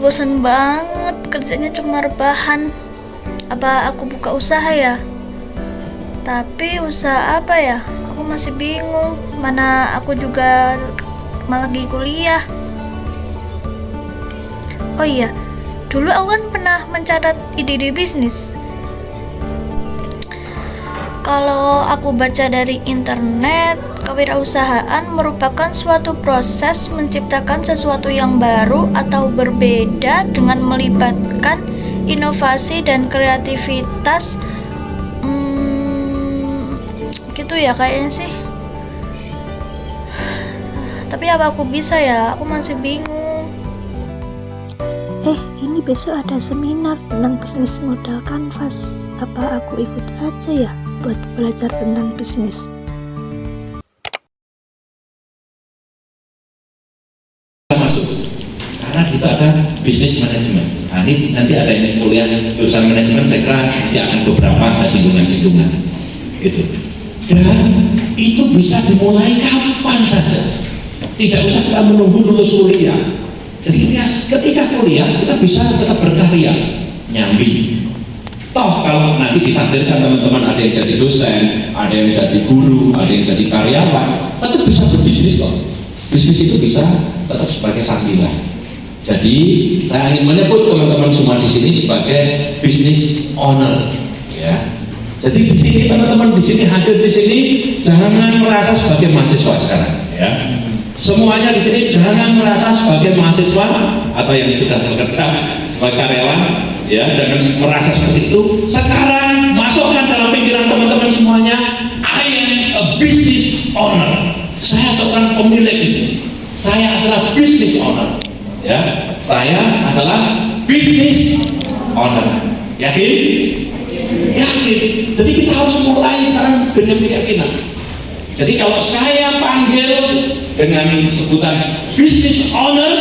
bosan banget, kerjanya cuma rebahan. Apa aku buka usaha ya? Tapi usaha apa ya? Aku masih bingung. Mana aku juga lagi kuliah. Oh iya, dulu aku kan pernah mencatat ide-ide bisnis. Kalau aku baca dari internet, kewirausahaan merupakan suatu proses menciptakan sesuatu yang baru atau berbeda dengan melibatkan inovasi dan kreativitas. Gitu ya kayaknya sih. Tapi apa aku bisa ya? Aku masih bingung. Ini besok ada seminar tentang bisnis modal kanvas. Apa aku ikut aja ya buat belajar tentang bisnis? Masuk karena kita ada bisnis manajemen. Nah, ini nanti ada yang kuliah jurusan manajemen, saya kira nanti akan beberapa singgungan-singgungan gitu. Dan itu bisa dimulai kapan saja, tidak usah kita menunggu lulus kuliah. Jadi ketika kuliah kita bisa tetap berkarya, nyambi. Toh kalau nanti ditakdirkan teman-teman ada yang jadi dosen, ada yang jadi guru, ada yang jadi karyawan, tetap bisa berbisnis kok. Bisnis itu bisa tetap sebagai sambilan. Jadi saya ingin menyebut teman-teman semua di sini sebagai business owner, ya. Jadi di sini teman-teman di sini hadir di sini jangan merasa sebagai mahasiswa sekarang, ya. Semuanya di sini jangan merasa sebagai mahasiswa atau yang sudah bekerja sebagai karyawan, ya. Jangan merasa seperti itu. Sekarang masukkan dalam pikiran teman-teman semuanya, I am a business owner. Saya seorang pemilik bisnis. Saya adalah business owner. Ya, saya adalah business owner. Yakin? Yakin. Jadi kita harus mulai sekarang dengan keyakinan. Jadi kalau saya panggil dengan sebutan business owner,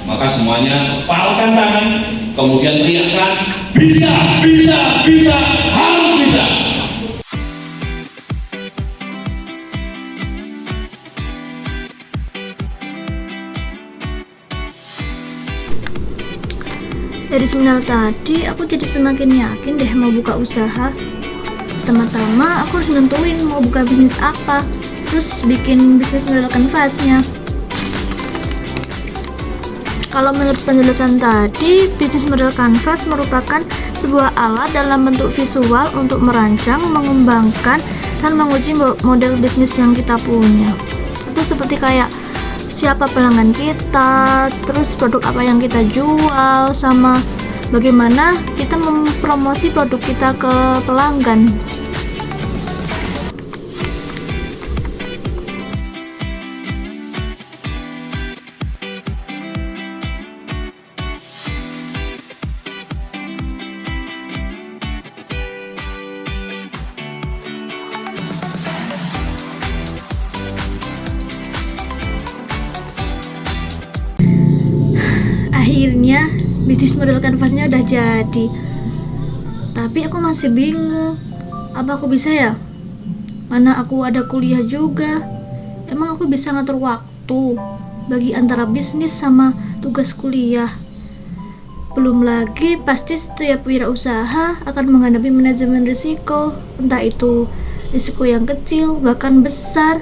maka semuanya palkan tangan, kemudian teriakkan bisa, bisa, bisa, harus bisa. Dari seminar tadi, aku jadi semakin yakin deh mau buka usaha. Pertama-tama aku harus nentuin mau buka bisnis apa, terus bikin bisnis model kanvasnya. Kalau menurut penjelasan tadi, bisnis model kanvas merupakan sebuah alat dalam bentuk visual untuk merancang, mengembangkan, dan menguji model bisnis yang kita punya. Itu seperti kayak siapa pelanggan kita, terus produk apa yang kita jual, sama bagaimana kita mempromosi produk kita ke pelanggan. Akhirnya bisnis model kanvasnya udah jadi, tapi aku masih bingung, apa aku bisa ya? Mana aku ada kuliah juga. Emang aku bisa ngatur waktu bagi antara bisnis sama tugas kuliah? Belum lagi pasti setiap wirausaha akan menghadapi manajemen risiko, entah itu risiko yang kecil bahkan besar,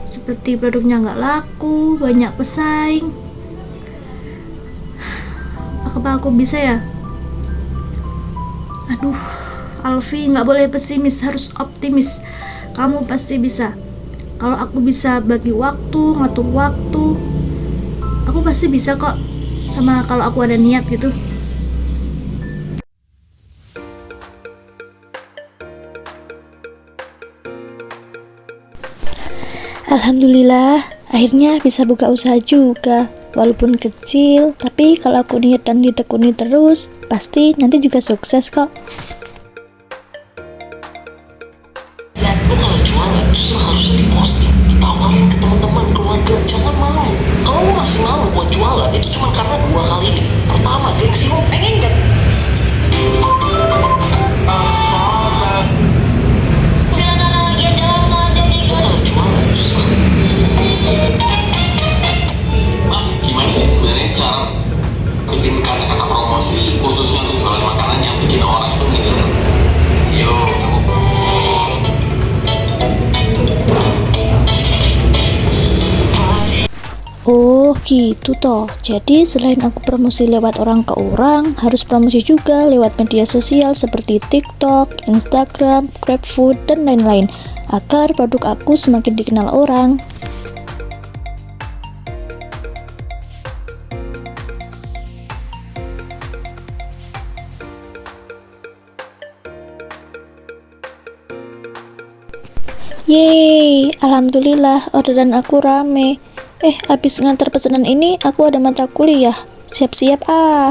seperti produknya nggak laku, banyak pesaing. Apa aku bisa ya? Aduh, Alfi, nggak boleh pesimis, harus optimis. Kamu pasti bisa. Kalau aku bisa bagi waktu, ngatur waktu, aku pasti bisa kok. Sama kalau aku ada niat gitu. Alhamdulillah, akhirnya bisa buka usaha juga. Walaupun kecil, tapi kalau aku niat dan ditekuni terus, pasti nanti juga sukses kok. Lo kalau jualan justru harus diposting, ditawarin ke teman-teman, keluarga, jangan malu. Kalau lo masih malu buat jualan, itu cuma karena dua hal ini. Pertama, gengsi lo pengen gak? Mas, gimana sih sebenarnya cara bikin karya Gitu toh. Jadi selain aku promosi lewat orang ke orang, harus promosi juga lewat media sosial seperti TikTok, Instagram, GrabFood, dan lain-lain agar produk aku semakin dikenal orang. Yeay, alhamdulillah orderan aku rame. Habis ngantar pesanan ini aku ada mata kuliah. Siap-siap ah.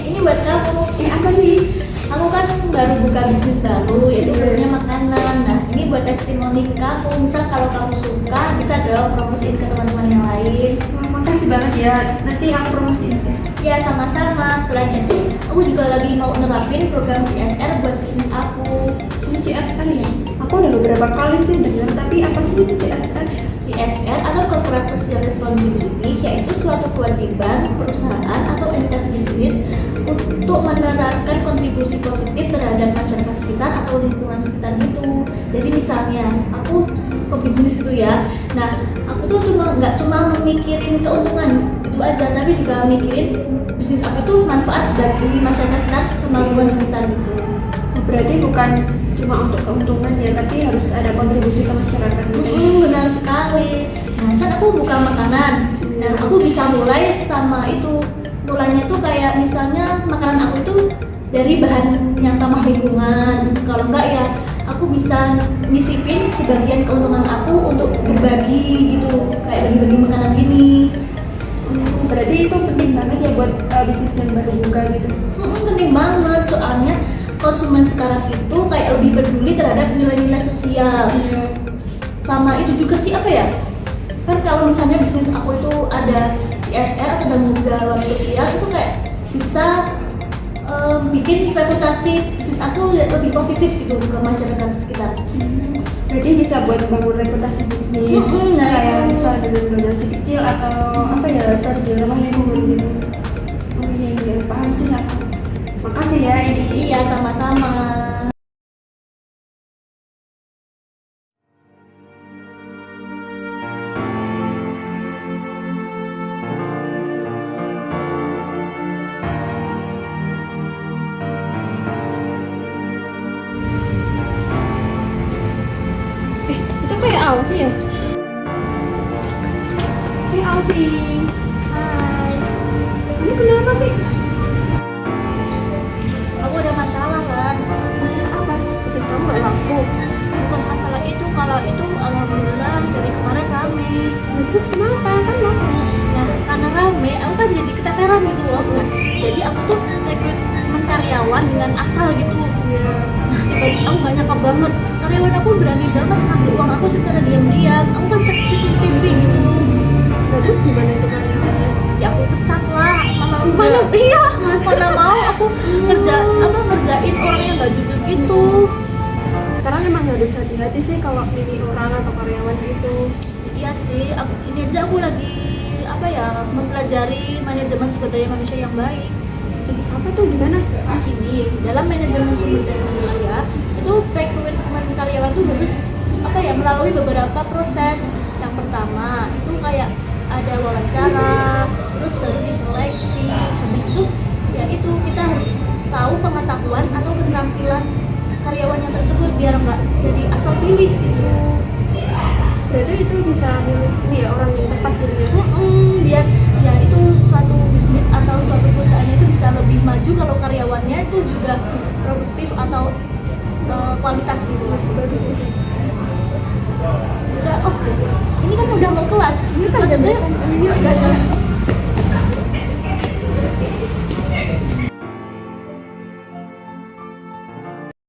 Ini buat kamu. Apa sih? Aku kan baru buka bisnis baru, yaitu punya makanan. Nah, ini buat testimoni ke kamu. Misal kalau kamu suka, bisa dong promosiin ke teman-teman yang lain. Wah, makasih banget ya. Nanti aku promosiin ya. Ya, sama-sama. Selain itu, aku juga lagi mau nerapin program CSR buat bisnis aku. Ini CSR ya? Aku udah beberapa kali sih dengar, tapi apa sih itu CSR? CSR atau Corporate Social Responsibility, yaitu suatu kewajiban perusahaan atau entitas bisnis untuk menerapkan kontribusi positif terhadap masyarakat sekitar atau lingkungan sekitar itu. Jadi misalnya aku pebisnis gitu ya, nah aku tuh nggak cuma memikirin keuntungan itu aja, tapi juga mikirin bisnis apa tuh manfaat bagi masyarakat sekitar sama lingkungan sekitar gitu. Berarti bukan cuma untuk keuntungan ya, tapi harus ada kontribusi ke masyarakat gitu. Benar sekali. Nah kan aku buka makanan, nah aku bisa mulai sama itu. Mulainya tuh kayak misalnya makanan aku itu dari bahan yang ramah lingkungan. Kalau enggak ya aku bisa nyisipin sebagian keuntungan aku untuk berbagi gitu, kayak bagi-bagi makanan ini. Berarti itu penting banget ya buat bisnis yang baru buka gitu. Penting banget, soalnya konsumen sekarang itu kayak lebih peduli terhadap nilai-nilai sosial. Sama itu juga sih apa ya, kan kalau misalnya bisnis aku itu ada CSR atau tanggung jawab sosial, itu kayak bisa bikin reputasi bisnis aku lebih positif gitu ke masyarakat sekitar. Berarti bisa buat bangun reputasi bisnis, kayak misal dengan donasi kecil atau apa ya, terjun ramah lingkungan gitu. Oh iya, paham sih aku. Makasih ya ini. Iya, sama-sama. Itu kayak Alfi ya? Alfi. Hai. Ini kenapa sih? Aku ada masalah kan. Masalah apa? Masalah kamu gak laku? Bukan masalah itu, kalau itu alhamdulillah dari kemarin rame. Nah, terus kenapa? Kan laku. Nah karena rame, aku kan jadi keteteran gitu loh. Nah, jadi aku tuh rekrutmen karyawan dengan asal gitu. Nah tiba-tiba aku gak nyangka banget, karyawan aku berani banget ngambil uang aku secara diam-diam. Aku kan cek CCTV gitu. Nah, terus gimana itu karyawannya? Ya aku pecat lah. Mana mau aku ngerjain orang yang gak jujur gitu. Sekarang emang harus hati-hati sih kalau pilih orang atau karyawan gitu. Iya sih, ini aja aku lagi mempelajari manajemen sumber daya manusia yang baik. Apa tuh, gimana? Ini dalam manajemen sumber daya manusia itu rekrutmen karyawan tuh harus melalui beberapa proses. Yang pertama itu kayak ada wawancara, terus baru diseleksi. Habis itu ya itu kita harus tahu pengetahuan atau keterampilan karyawannya tersebut biar nggak jadi asal pilih gitu. Berarti itu bisa milih ini ya, orang yang tepat gitu ya? Biar ya itu suatu bisnis atau suatu perusahaannya itu bisa lebih maju kalau karyawannya itu juga produktif atau kualitas gitu lah. Bagus gitu. Udah, ini kan udah mau kelas. Ini kan